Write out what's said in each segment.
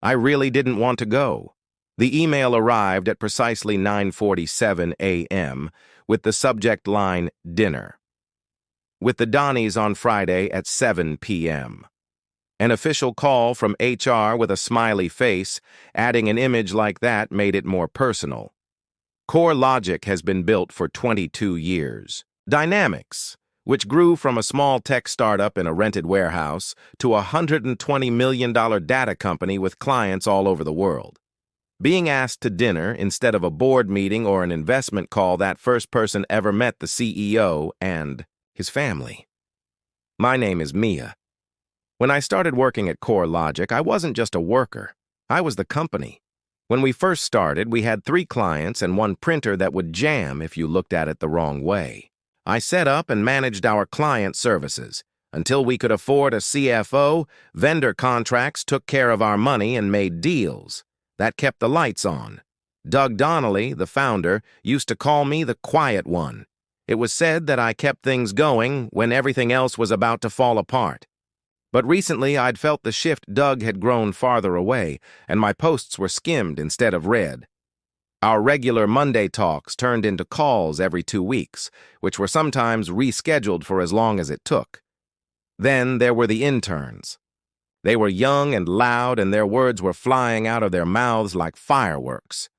I really didn't want to go. The email arrived at precisely 9:47 a.m. with the subject line, Dinner. With the Donnies on Friday at 7 p.m. An official call from HR with a smiley face, adding an image like that made it more personal. CoreLogic has been built for 22 years. Dynamics, which grew from a small tech startup in a rented warehouse to a $120 million data company with clients all over the world. Being asked to dinner instead of a board meeting or an investment call, that first person ever met the CEO and his family. My name is Mia. When I started working at CoreLogic, I wasn't just a worker. I was the company. When we first started, we had 3 clients and 1 printer that would jam if you looked at it the wrong way. I set up and managed our client services. Until we could afford a CFO, vendor contracts took care of our money and made deals. That kept the lights on. Doug Donnelly, the founder, used to call me the quiet one. It was said that I kept things going when everything else was about to fall apart. But recently, I'd felt the shift. Doug had grown farther away, and my posts were skimmed instead of read. Our regular Monday talks turned into calls every 2 weeks, which were sometimes rescheduled for as long as it took. Then there were the interns. They were young and loud, and their words were flying out of their mouths like fireworks.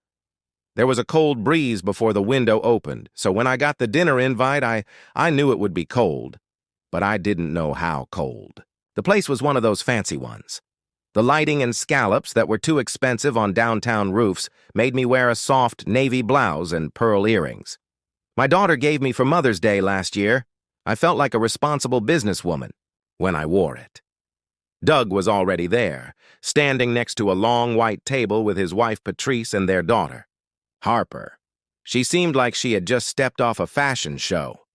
There was a cold breeze before the window opened, so when I got the dinner invite, I knew it would be cold. But I didn't know how cold. The place was one of those fancy ones. The lighting and scallops that were too expensive on downtown roofs made me wear a soft navy blouse and pearl earrings. My daughter gave me for Mother's Day last year. I felt like a responsible businesswoman when I wore it. Doug was already there, standing next to a long white table with his wife Patrice and their daughter, Harper. She seemed like she had just stepped off a fashion show.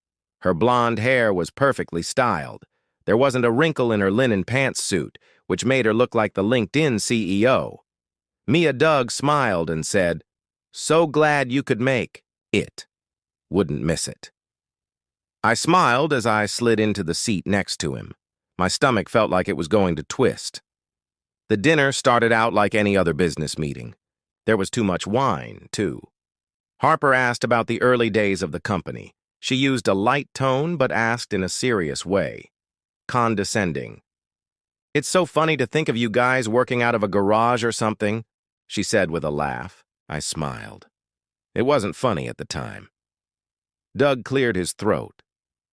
Her blonde hair was perfectly styled. There wasn't a wrinkle in her linen pantsuit, which made her look like the LinkedIn CEO. Mia Doug smiled and said, "So glad you could make it. Wouldn't miss it." I smiled as I slid into the seat next to him. My stomach felt like it was going to twist. The dinner started out like any other business meeting. There was too much wine, too. Harper asked about the early days of the company. She used a light tone but asked in a serious way. Condescending. "It's so funny to think of you guys working out of a garage or something," she said with a laugh. I smiled. It wasn't funny at the time. Doug cleared his throat.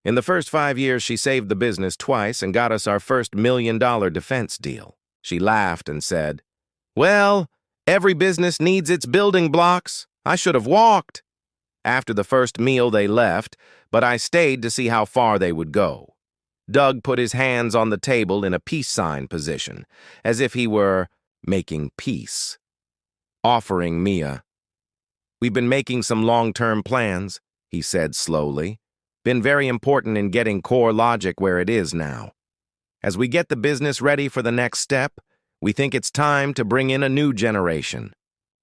In the first 5 years, she saved the business twice and got us our first $1 million defense deal. She laughed and said, "Well, every business needs its building blocks. I should have walked." After the first meal, they left, but I stayed to see how far they would go. Doug put his hands on the table in a peace sign position, as if he were making peace. Offering Mia. "We've been making some long-term plans," he said slowly. "Been very important in getting CoreLogic where it is now. As we get the business ready for the next step, we think it's time to bring in a new generation."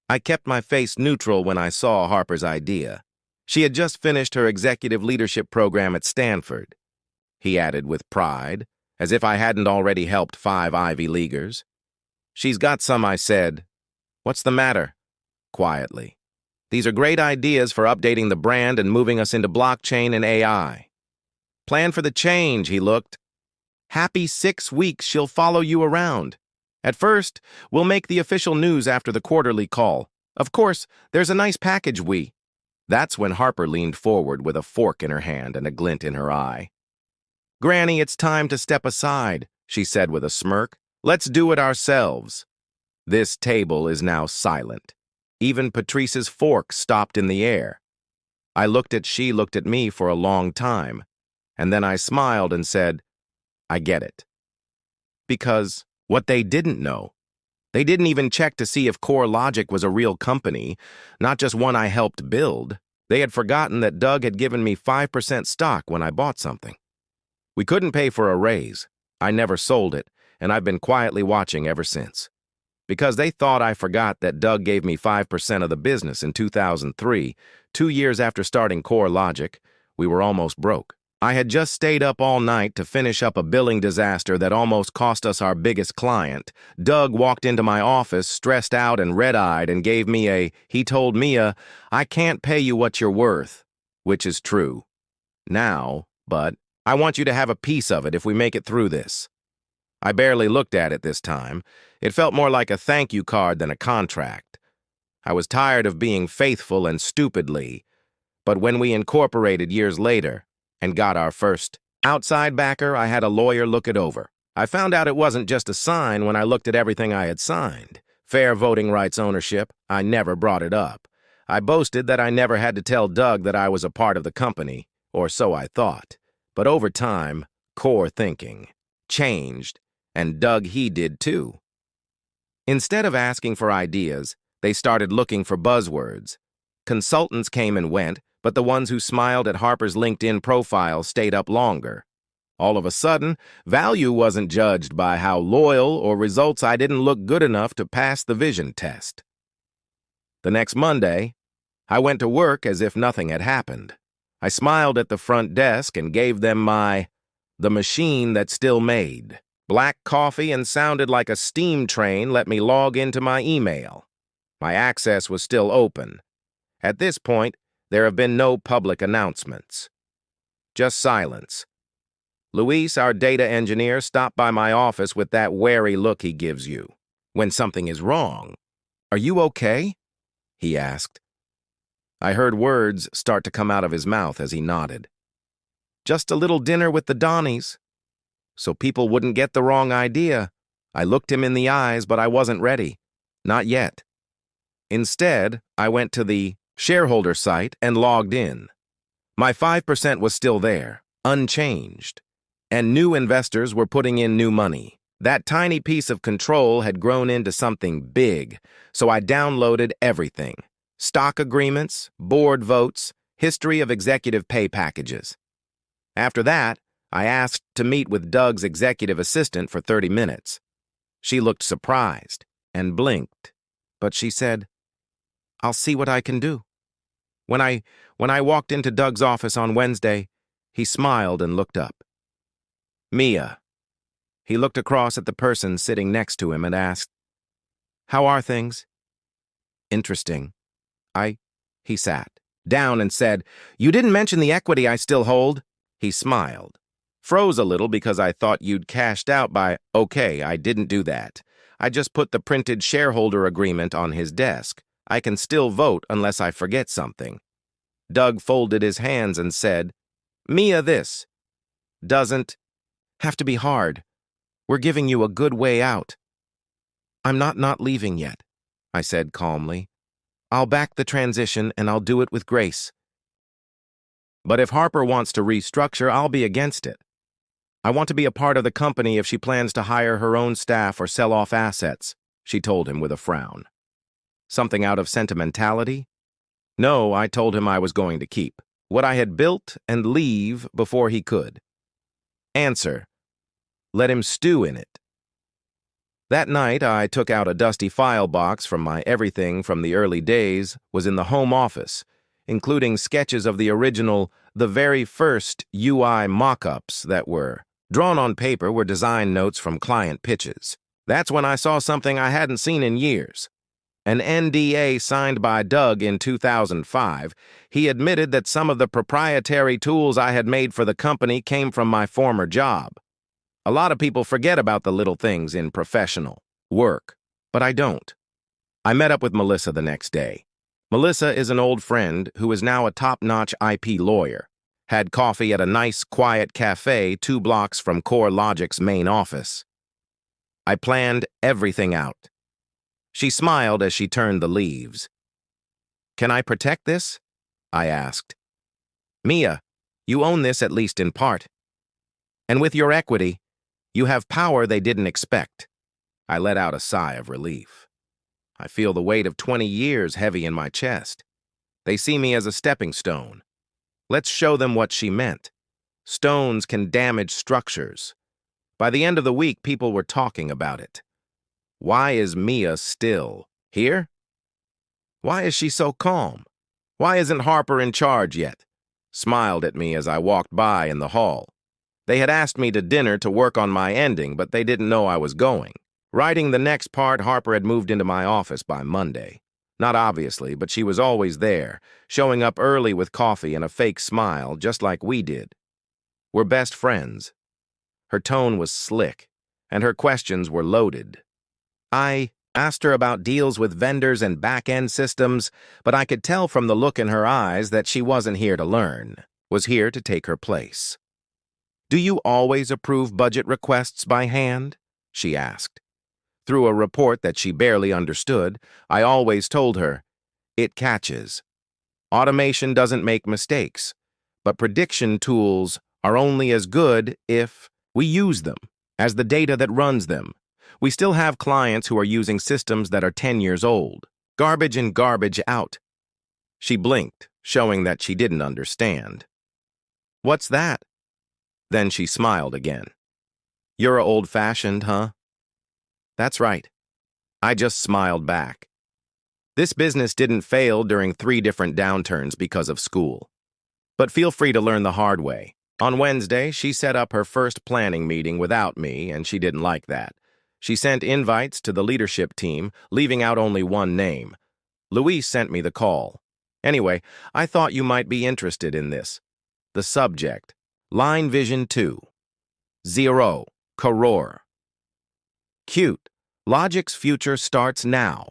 I kept my face neutral when I saw Harper's idea. She had just finished her executive leadership program at Stanford. He added with pride, as if I hadn't already helped 5 Ivy Leaguers. "She's got some," I said. "What's the matter?" Quietly. "These are great ideas for updating the brand and moving us into blockchain and AI. Plan for the change," he looked. "Happy 6 weeks she'll follow you around. At first, we'll make the official news after the quarterly call. Of course, there's a nice package we—" That's when Harper leaned forward with a fork in her hand and a glint in her eye. "Granny, it's time to step aside," she said with a smirk. "Let's do it ourselves." This table is now silent. Even Patrice's fork stopped in the air. She looked at me for a long time, and then I smiled and said, "I get it." Because what they didn't know, they didn't even check to see if CoreLogic was a real company, not just one I helped build. They had forgotten that Doug had given me 5% stock when I bought something. We couldn't pay for a raise. I never sold it, and I've been quietly watching ever since. Because they thought I forgot that Doug gave me 5% of the business in 2003, 2 years after starting CoreLogic, we were almost broke. I had just stayed up all night to finish up a billing disaster that almost cost us our biggest client. Doug walked into my office, stressed out and red-eyed, and gave me he told Mia, "I can't pay you what you're worth," which is true. Now, but I want you to have a piece of it if we make it through this. I barely looked at it this time. It felt more like a thank you card than a contract. I was tired of being faithful and stupidly, but when we incorporated years later and got our first outside backer, I had a lawyer look it over. I found out it wasn't just a sign when I looked at everything I had signed. Fair voting rights ownership, I never brought it up. I boasted that I never had to tell Doug that I was a part of the company, or so I thought. But over time, core thinking changed, and Doug, he did too. Instead of asking for ideas, they started looking for buzzwords. Consultants came and went, but the ones who smiled at Harper's LinkedIn profile stayed up longer. All of a sudden, value wasn't judged by how loyal or results I didn't look good enough to pass the vision test. The next Monday, I went to work as if nothing had happened. I smiled at the front desk and gave them the machine that still made. Black coffee and sounded like a steam train let me log into my email. My access was still open. At this point, there have been no public announcements. Just silence. Luis, our data engineer, stopped by my office with that wary look he gives you when something is wrong. "Are you okay?" he asked. I heard words start to come out of his mouth as he nodded. "Just a little dinner with the Donnies." So people wouldn't get the wrong idea. I looked him in the eyes, but I wasn't ready. Not yet. Instead, I went to the shareholder site and logged in. My 5% was still there, unchanged. And new investors were putting in new money. That tiny piece of control had grown into something big, so I downloaded everything. Stock agreements, board votes, history of executive pay packages. After that, I asked to meet with Doug's executive assistant for 30 minutes. She looked surprised and blinked, but she said, "I'll see what I can do." When I walked into Doug's office on Wednesday, he smiled and looked up. "Mia." He looked across at the person sitting next to him and asked, "How are things?" "Interesting." He sat down and said, "You didn't mention the equity I still hold." He smiled. Froze a little because I thought you'd cashed out by, "Okay, I didn't do that. I just put the printed shareholder agreement on his desk. I can still vote unless I forget something." Doug folded his hands and said, "Mia, this doesn't have to be hard. We're giving you a good way out." "I'm not leaving yet," I said calmly. "I'll back the transition and I'll do it with grace. But if Harper wants to restructure, I'll be against it. I want to be a part of the company if she plans to hire her own staff or sell off assets," she told him with a frown. Something out of sentimentality? No, I told him I was going to keep what I had built and leave before he could. Answer: let him stew in it. That night, I took out a dusty file box from my everything from the early days was in the home office, including sketches of the original, the very first UI mock-ups that were drawn on paper were design notes from client pitches. That's when I saw something I hadn't seen in years. An NDA signed by Doug in 2005, he admitted that some of the proprietary tools I had made for the company came from my former job. A lot of people forget about the little things in professional work, but I don't. I met up with Melissa the next day. Melissa is an old friend who is now a top-notch IP lawyer. Had coffee at a nice, quiet cafe 2 blocks from CoreLogic's main office. I planned everything out. She smiled as she turned the leaves. "Can I protect this?" I asked. "Mia, you own this at least in part. And with your equity, you have power they didn't expect." I let out a sigh of relief. I feel the weight of 20 years heavy in my chest. They see me as a stepping stone. Let's show them what she meant. Stones can damage structures. By the end of the week, people were talking about it. Why is Mia still here? Why is she so calm? Why isn't Harper in charge yet? smiled at me as I walked by in the hall. They had asked me to dinner to work on my ending, but they didn't know I was going. Writing the next part, Harper had moved into my office by Monday. Not obviously, but she was always there, showing up early with coffee and a fake smile, just like we did. We're best friends. Her tone was slick, and her questions were loaded. I asked her about deals with vendors and back-end systems, but I could tell from the look in her eyes that she wasn't here to learn, was here to take her place. "Do you always approve budget requests by hand?" she asked. Through a report that she barely understood, I always told her, "It catches. Automation doesn't make mistakes, but prediction tools are only as good if we use them as the data that runs them. We still have clients who are using systems that are 10 years old. Garbage in, garbage out." She blinked, showing that she didn't understand. "What's that?" Then she smiled again. "You're old-fashioned, huh?" "That's right." I just smiled back. This business didn't fail during 3 different downturns because of school. But feel free to learn the hard way. On Wednesday, she set up her first planning meeting without me, and she didn't like that. She sent invites to the leadership team, leaving out only one name. Luis sent me the call. Anyway, I thought you might be interested in this. The subject: Line Vision 2. 0 crore. Cute. Logic's future starts now.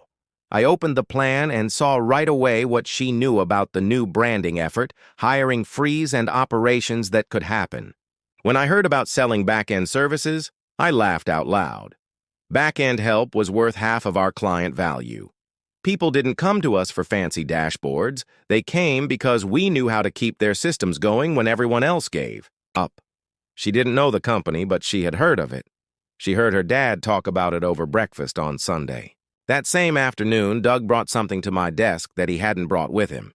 I opened the plan and saw right away what she knew about the new branding effort, hiring freeze and operations that could happen. When I heard about selling back-end services, I laughed out loud. Back-end help was worth half of our client value. People didn't come to us for fancy dashboards. They came because we knew how to keep their systems going when everyone else gave up. She didn't know the company, but she had heard of it. She heard her dad talk about it over breakfast on Sunday. That same afternoon, Doug brought something to my desk that he hadn't brought with him.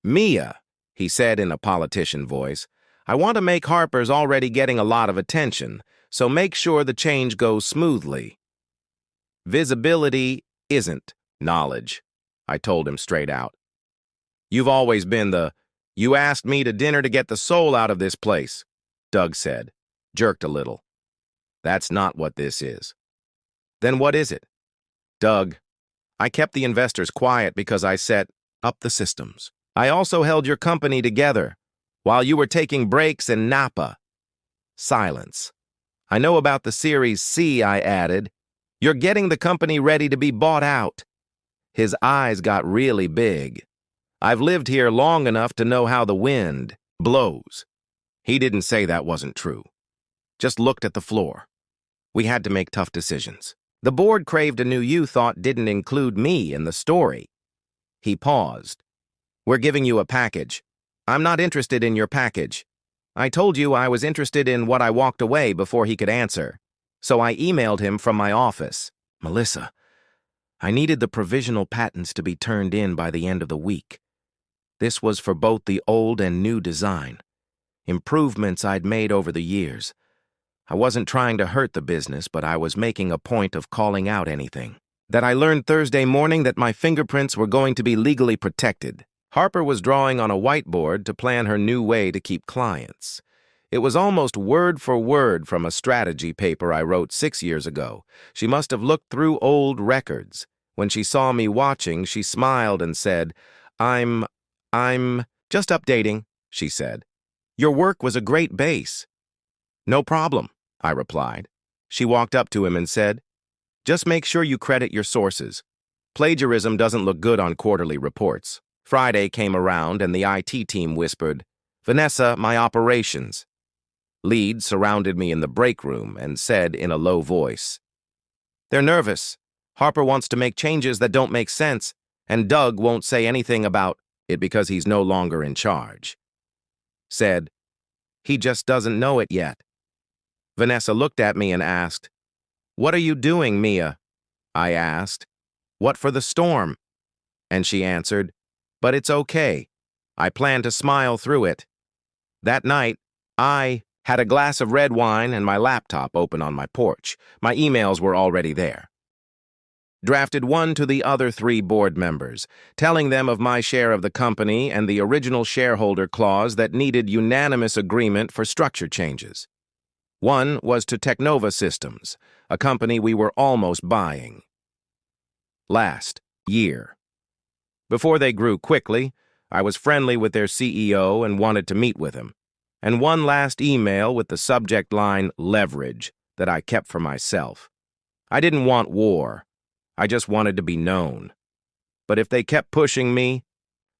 "Mia," he said in a politician voice, "I want to make Harper's already getting a lot of attention, so make sure the change goes smoothly." "Visibility isn't knowledge," I told him straight out. "You've always been you asked me to dinner to get the soul out of this place," Doug said, jerked a little. "That's not what this is." "Then what is it?" "Doug, I kept the investors quiet because I set up the systems. I also held your company together while you were taking breaks in Napa." Silence. "I know about the Series C," I added. "You're getting the company ready to be bought out." His eyes got really big. "I've lived here long enough to know how the wind blows." He didn't say that wasn't true. Just looked at the floor. We had to make tough decisions. The board craved a new you thought didn't include me in the story. He paused. "We're giving you a package. I'm not interested in your package. I told you I was interested in what I walked away before he could answer. So I emailed him from my office. Melissa, I needed the provisional patents to be turned in by the end of the week. This was for both the old and new design. Improvements I'd made over the years. I wasn't trying to hurt the business, but I was making a point of calling out anything. That I learned Thursday morning that my fingerprints were going to be legally protected. Harper was drawing on a whiteboard to plan her new way to keep clients. It was almost word for word from a strategy paper I wrote 6 years ago. She must have looked through old records. When she saw me watching, she smiled and said, I'm just updating," she said. "Your work was a great base." "No problem," I replied. She walked up to him and said, "Just make sure you credit your sources. Plagiarism doesn't look good on quarterly reports." Friday came around and the IT team whispered, "Vanessa, my operations." Lead surrounded me in the break room and said in a low voice, "They're nervous. Harper wants to make changes that don't make sense, and Doug won't say anything about it because he's no longer in charge." Said, "He just doesn't know it yet." Vanessa looked at me and asked, "What are you doing, Mia?" I asked, "What for the storm?" And she answered, "But it's okay. I plan to smile through it." That night, I had a glass of red wine and my laptop open on my porch. My emails were already there. drafted one to the other 3 board members, telling them of my share of the company and the original shareholder clause that needed unanimous agreement for structure changes. One was to Technova Systems, a company we were almost buying. Last year. Before they grew quickly, I was friendly with their CEO and wanted to meet with him, and one last email with the subject line leverage that I kept for myself. I didn't want war. I just wanted to be known. But if they kept pushing me,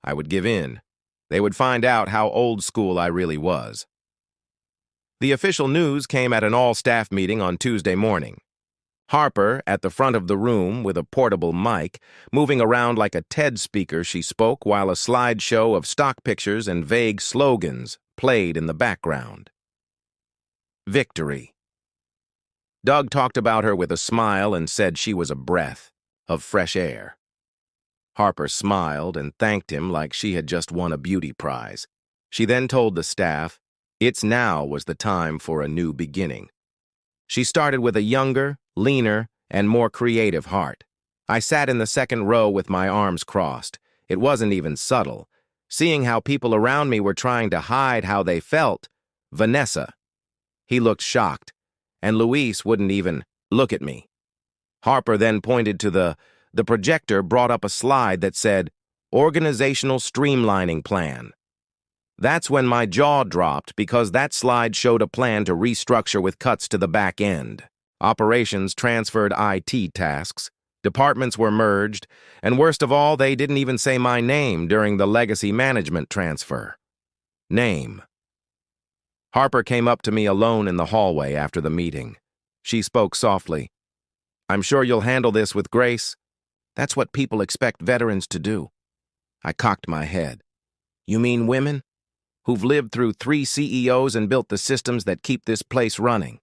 I would give in. They would find out how old school I really was. The official news came at an all-staff meeting on Tuesday morning. Harper, at the front of the room with a portable mic, moving around like a TED speaker, she spoke while a slideshow of stock pictures and vague slogans played in the background. Victory. Doug talked about her with a smile and said she was a breath of fresh air. Harper smiled and thanked him like she had just won a beauty prize. She then told the staff, now was the time for a new beginning. She started with a younger, leaner, and more creative heart. I sat in the second row with my arms crossed. It wasn't even subtle. Seeing how people around me were trying to hide how they felt, Vanessa. He looked shocked, and Luis wouldn't even look at me. Harper then pointed to the projector brought up a slide that said, Organizational Streamlining Plan. That's when my jaw dropped because that slide showed a plan to restructure with cuts to the back end. Operations transferred IT tasks, departments were merged, and worst of all, they didn't even say my name during the legacy management transfer. Name. Harper came up to me alone in the hallway after the meeting. She spoke softly. I'm sure you'll handle this with grace. That's what people expect veterans to do. I cocked my head. You mean women? Who've lived through 3 CEOs and built the systems that keep this place running?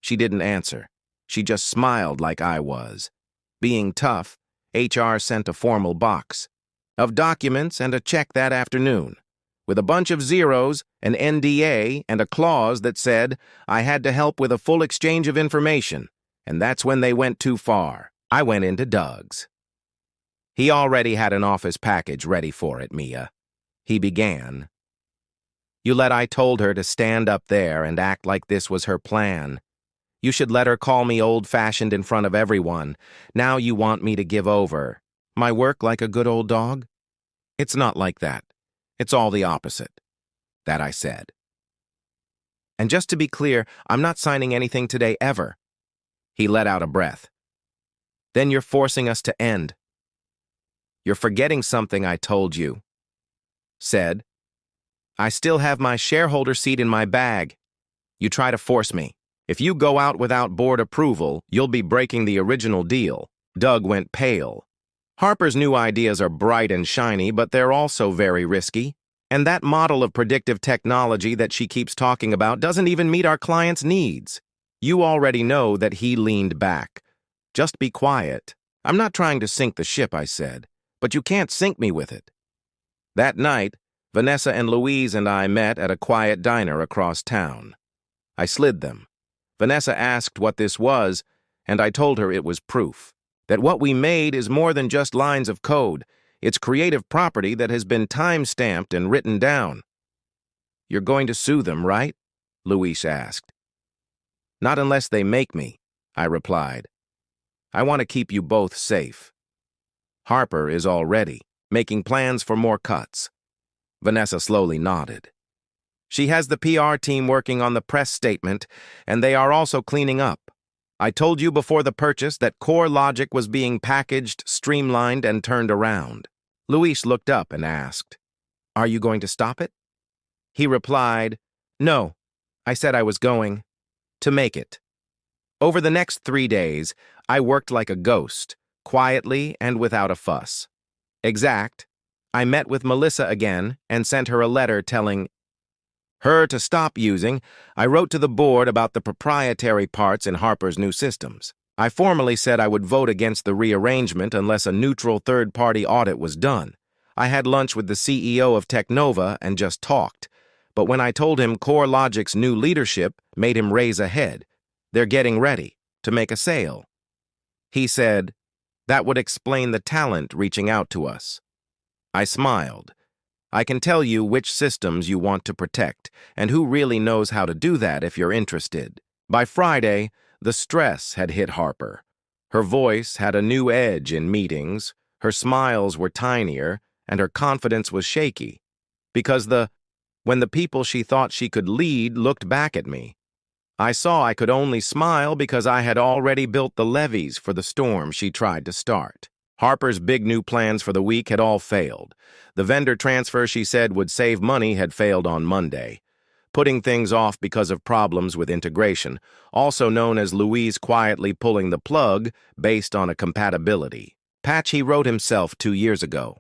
She didn't answer. She just smiled like I was. Being tough, HR sent a formal box of documents and a check that afternoon, with a bunch of zeros, an NDA, and a clause that said I had to help with a full exchange of information, and that's when they went too far. I went into Doug's. He already had an office package ready for it, Mia. He began. I told her to stand up there and act like this was her plan. You should let her call me old-fashioned in front of everyone. Now you want me to give over. My work like a good old dog? It's not like that. It's all the opposite. That I said. And just to be clear, I'm not signing anything today ever. He let out a breath. Then you're forcing us to end. You're forgetting something I told you. Said. I still have my shareholder seat in my bag. You try to force me. If you go out without board approval, you'll be breaking the original deal. Doug went pale. Harper's new ideas are bright and shiny, but they're also very risky. And that model of predictive technology that she keeps talking about doesn't even meet our clients' needs. You already know that he leaned back. Just be quiet. I'm not trying to sink the ship, I said, but you can't sink me with it. That night, Vanessa and Louise and I met at a quiet diner across town. I slid them. Vanessa asked what this was, and I told her it was proof. That what we made is more than just lines of code. It's creative property that has been time-stamped and written down. You're going to sue them, right? Louise asked. Not unless they make me, I replied. I want to keep you both safe. Harper is already making plans for more cuts. Vanessa slowly nodded. She has the PR team working on the press statement, and they are also cleaning up. I told you before the purchase that CoreLogic was being packaged, streamlined, and turned around. Luis looked up and asked, Are you going to stop it? He replied, No, I said I was going to make it. Over the next 3 days, I worked like a ghost, quietly and without a fuss. Exact. I met with Melissa again and sent her a letter telling her to stop using. I wrote to the board about the proprietary parts in Harper's new systems. I formally said I would vote against the rearrangement unless a neutral third-party audit was done. I had lunch with the CEO of Technova and just talked. But when I told him CoreLogic's new leadership made him raise a head. They're getting ready to make a sale. He said, That would explain the talent reaching out to us. I smiled. I can tell you which systems you want to protect and who really knows how to do that if you're interested. By Friday, the stress had hit Harper. Her voice had a new edge in meetings, her smiles were tinier, and her confidence was shaky. Because when the people she thought she could lead looked back at me, I saw I could only smile because I had already built the levees for the storm she tried to start. Harper's big new plans for the week had all failed. The vendor transfer she said would save money had failed on Monday. Putting things off because of problems with integration, also known as Louise quietly pulling the plug based on a compatibility patch he wrote himself 2 years ago.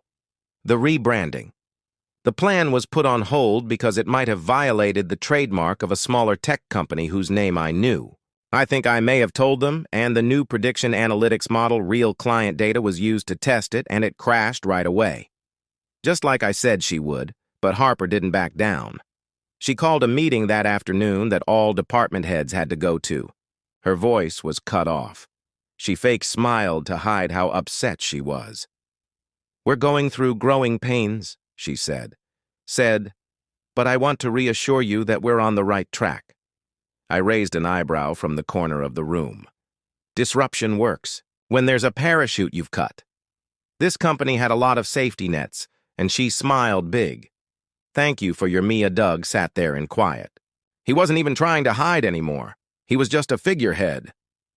The rebranding. The plan was put on hold because it might have violated the trademark of a smaller tech company whose name I knew. I think I may have told them, and the new prediction analytics model real client data was used to test it, and it crashed right away. Just like I said she would, but Harper didn't back down. She called a meeting that afternoon that all department heads had to go to. Her voice was cut off. She fake smiled to hide how upset she was. "We're going through growing pains," she said, "but I want to reassure you that we're on the right track." I raised an eyebrow from the corner of the room. Disruption works when there's a parachute you've cut. This company had a lot of safety nets, and she smiled big. "Thank you for your Mia." Doug sat there in quiet. He wasn't even trying to hide anymore. He was just a figurehead,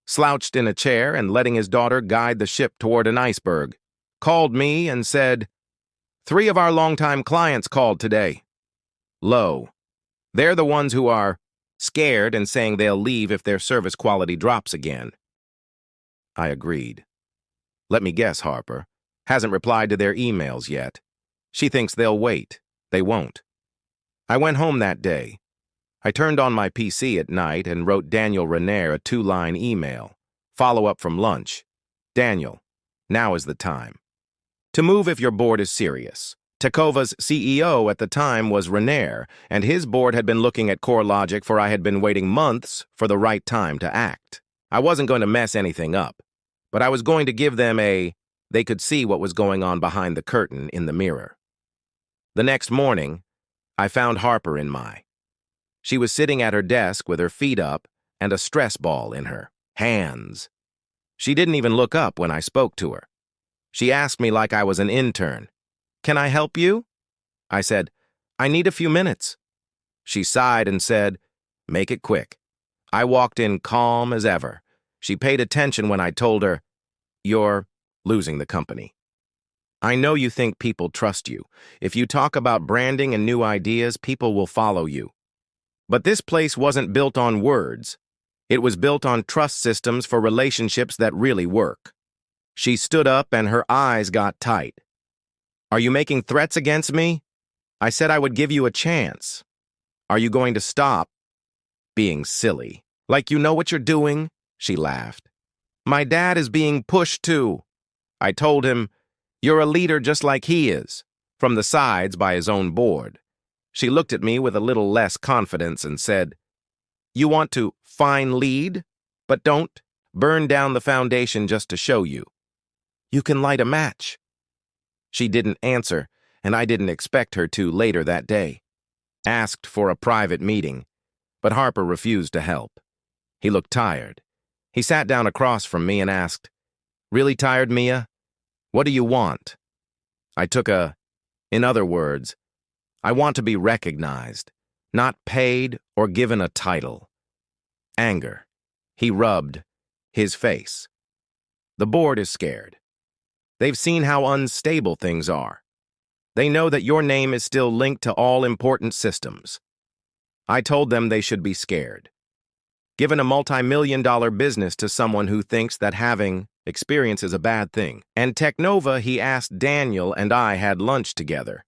slouched in a chair and letting his daughter guide the ship toward an iceberg. Called me and said, "3 of our longtime clients called today. Low. They're the ones who are scared and saying they'll leave if their service quality drops again." I agreed. Let me guess, Harper. Hasn't replied to their emails yet. She thinks they'll wait. They won't. I went home that day. I turned on my PC at night and wrote Daniel Renaer a 2-line email. Follow-up from lunch. "Daniel, now is the time to move if your board is serious." Takova's CEO at the time was Renaer, and his board had been looking at CoreLogic for I had been waiting months for the right time to act. I wasn't going to mess anything up, but I was going to give them they could see what was going on behind the curtain in the mirror. The next morning, I found Harper in my. She was sitting at her desk with her feet up and a stress ball in her hands. She didn't even look up when I spoke to her. She asked me like I was an intern. "Can I help you?" I said, "I need a few minutes." She sighed and said, "Make it quick." I walked in calm as ever. She paid attention when I told her, "You're losing the company. I know you think people trust you. If you talk about branding and new ideas, people will follow you. But this place wasn't built on words. It was built on trust systems for relationships that really work." She stood up and her eyes got tight. "Are you making threats against me? I said I would give you a chance. Are you going to stop being silly? Like you know what you're doing?" She laughed. "My dad is being pushed too." I told him, "You're a leader just like he is, from the sides by his own board." She looked at me with a little less confidence and said, "You want to fine lead, but don't burn down the foundation just to show you. You can light a match." She didn't answer, and I didn't expect her to later that day. Asked for a private meeting, but Harper refused to help. He looked tired. He sat down across from me and asked, "Really tired, Mia? What do you want?" I took in other words, I want to be recognized, not paid or given a title. Anger. He rubbed his face. The board is scared. They've seen how unstable things are. They know that your name is still linked to all important systems. I told them they should be scared. Given a multi-million-dollar business to someone who thinks that having experience is a bad thing. And Teknova, he asked Daniel and I had lunch together.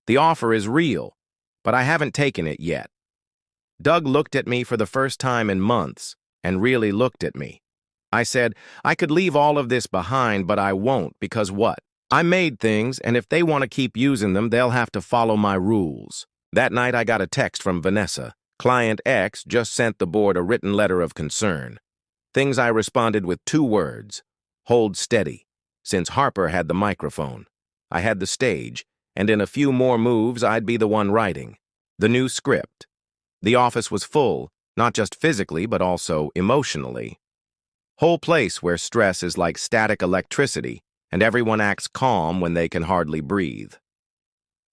The offer is real, but I haven't taken it yet. Doug looked at me for the first time in months and really looked at me. I said, I could leave all of this behind, but I won't because what? I made things, and if they want to keep using them, they'll have to follow my rules. That night I got a text from Vanessa. Client X just sent the board a written letter of concern. Things I responded with 2 words, hold steady. since Harper had the microphone. I had the stage, and in a few more moves I'd be the one writing. The new script. The office was full, not just physically but also emotionally. Whole place where stress is like static electricity, and everyone acts calm when they can hardly breathe.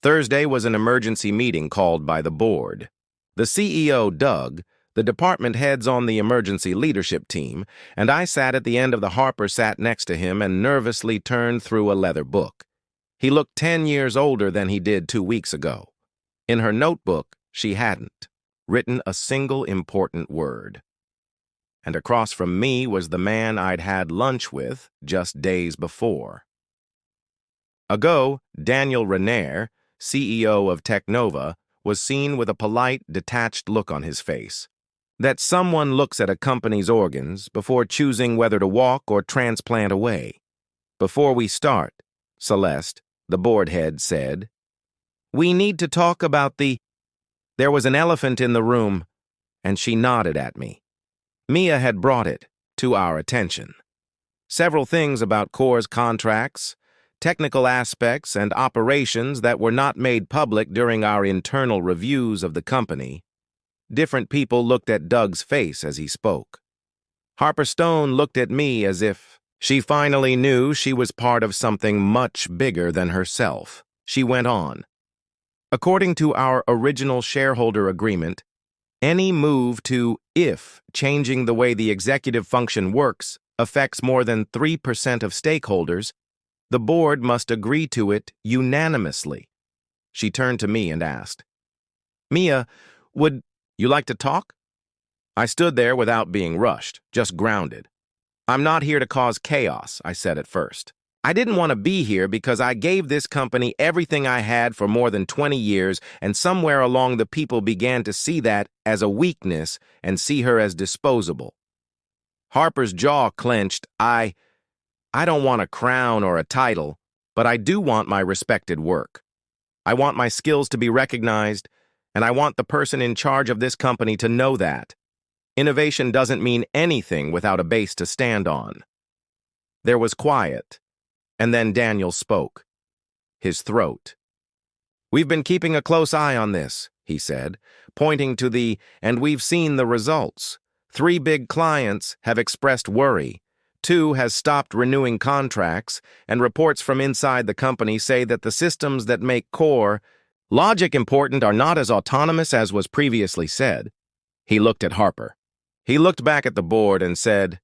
Thursday was an emergency meeting called by the board. The CEO, Doug, the department heads on the emergency leadership team, and I sat at the end of the Harper sat next to him and nervously turned through a leather book. He looked 10 years older than he did 2 weeks ago. In her notebook, she hadn't written a single important word. And across from me was the man I'd had lunch with just days before. Ago, Daniel Renaer, CEO of Teknova, was seen with a polite, detached look on his face. That someone looks at a company's organs before choosing whether to walk or transplant away. Before we start, Celeste, the board head, said, "We need to talk about the—" There was an elephant in the room, and she nodded at me. Mia had brought it to our attention. Several things about Core's contracts, technical aspects, and operations that were not made public during our internal reviews of the company. Different people looked at Doug's face as he spoke. Harper Stone looked at me as if she finally knew she was part of something much bigger than herself. She went on. According to our original shareholder agreement, any move to if changing the way the executive function works affects more than 3% of stakeholders, the board must agree to it unanimously. She turned to me and asked, "Mia, would you like to talk?" I stood there without being rushed, just grounded. "I'm not here to cause chaos," I said at first. "I didn't want to be here because I gave this company everything I had for more than 20 years, and somewhere along the people began to see that as a weakness and see her as disposable." Harper's jaw clenched. I don't want a crown or a title, but I do want my respected work. I want my skills to be recognized, and I want the person in charge of this company to know that. Innovation doesn't mean anything without a base to stand on. There was quiet, and then Daniel spoke. His throat. "We've been keeping a close eye on this," he said, pointing to and we've seen the results. 3 big clients have expressed worry. 2 has stopped renewing contracts, and reports from inside the company say that the systems that make Core logic important are not as autonomous as was previously said. He looked at Harper. He looked back at the board and said,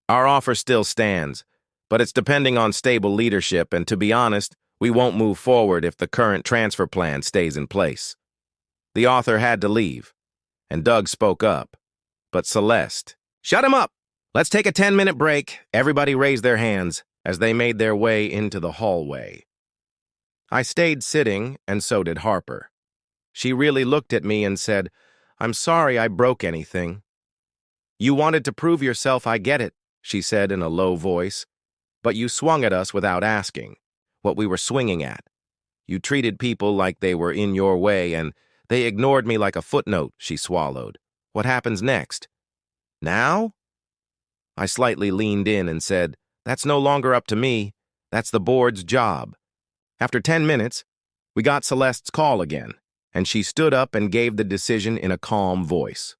"Our offer still stands, but it's depending on stable leadership, and to be honest, we won't move forward if the current transfer plan stays in place." The author had to leave, and Doug spoke up. But Celeste, "Shut him up! Let's take a 10-minute break." Everybody raised their hands as they made their way into the hallway. I stayed sitting, and so did Harper. She really looked at me and said, "I'm sorry I broke anything." "You wanted to prove yourself, I get it," she said in a low voice. "But you swung at us without asking what we were swinging at. You treated people like they were in your way, and they ignored me like a footnote," she swallowed. "What happens next?" "Now?" I slightly leaned in and said, "That's no longer up to me. That's the board's job." After 10 minutes, we got Celeste's call again, and she stood up and gave the decision in a calm voice.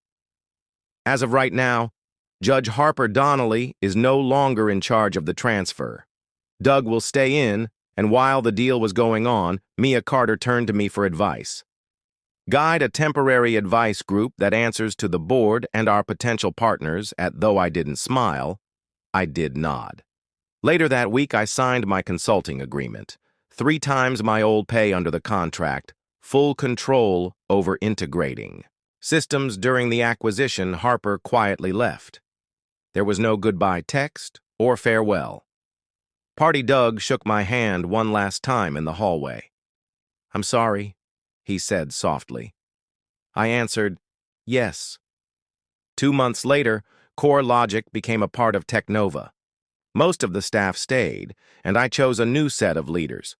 "As of right now, Judge Harper Donnelly is no longer in charge of the transfer. Doug will stay in, and while the deal was going on, Mia Carter turned to me for advice. Guide a temporary advice group that answers to the board and our potential partners at though I didn't smile, I did nod. Later that week, I signed my consulting agreement. 3 times my old pay under the contract, full control over integrating systems. During the acquisition, Harper quietly left. There was no goodbye text or farewell. Party Doug shook my hand one last time in the hallway. "I'm sorry," he said softly. I answered, "Yes." 2 months later, Core Logic became a part of Teknova. Most of the staff stayed, and I chose a new set of leaders.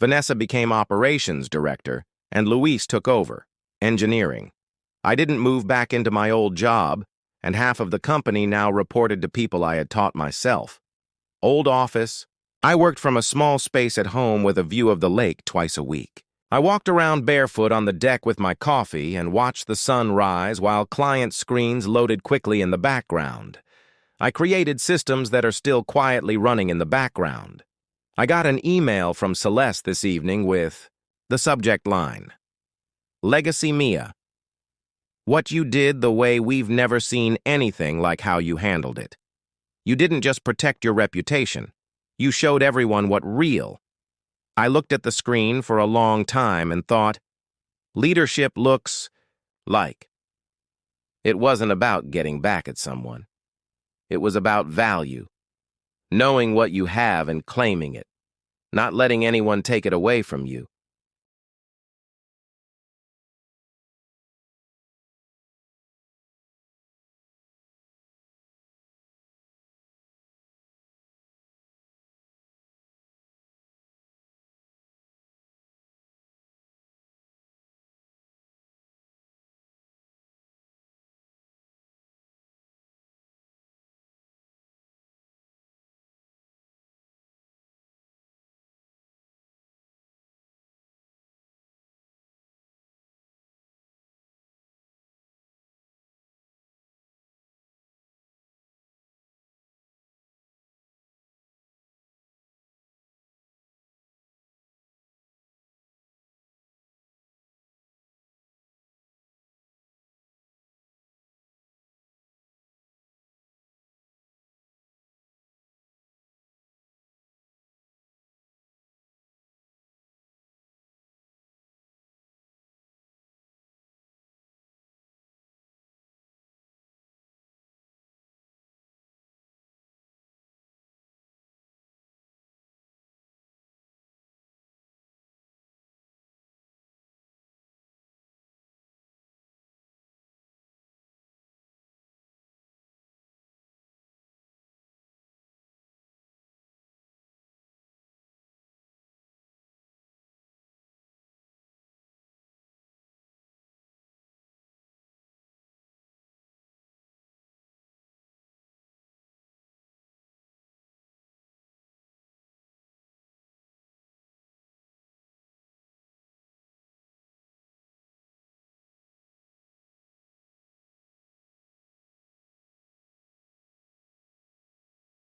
Vanessa became operations director, and Luis took over, engineering. I didn't move back into my old job, and half of the company now reported to people I had taught myself. Old office, I worked from a small space at home with a view of the lake twice a week. I walked around barefoot on the deck with my coffee and watched the sun rise while client screens loaded quickly in the background. I created systems that are still quietly running in the background. I got an email from Celeste this evening with the subject line, Legacy Mia. What you did the way we've never seen anything like how you handled it. You didn't just protect your reputation. You showed everyone what real. I looked at the screen for a long time and thought, leadership looks like. It wasn't about getting back at someone. It was about value, knowing what you have and claiming it, not letting anyone take it away from you.